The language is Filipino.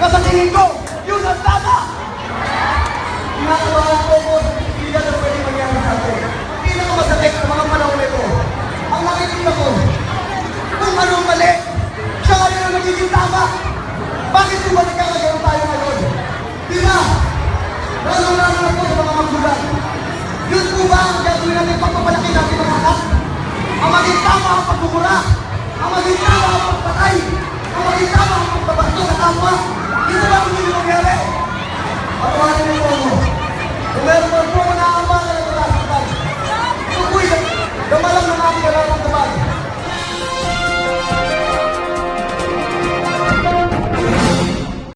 Sa tingin ko, yun ang tama! Ginagawa ko po sa pilihan na pwede mangyari sa atin. Pinakamasakit sa mga panahon na ito. Ang nakikita ko, kung anong mali, siya ngayon ang nagiging tama. Bakit po ba nagkakagayon tayo ngayon? Di ba? Lalo-lalo na po sa mga magulang. Yun po ba ang gagawin natin pagpapalaki natin mga anak? Ang maging tama ang pagmumura, ang maging tama ang pagpatay, ang maging tama ang pagbabasto sa kapwa. Ito ba ang hindi mangyari?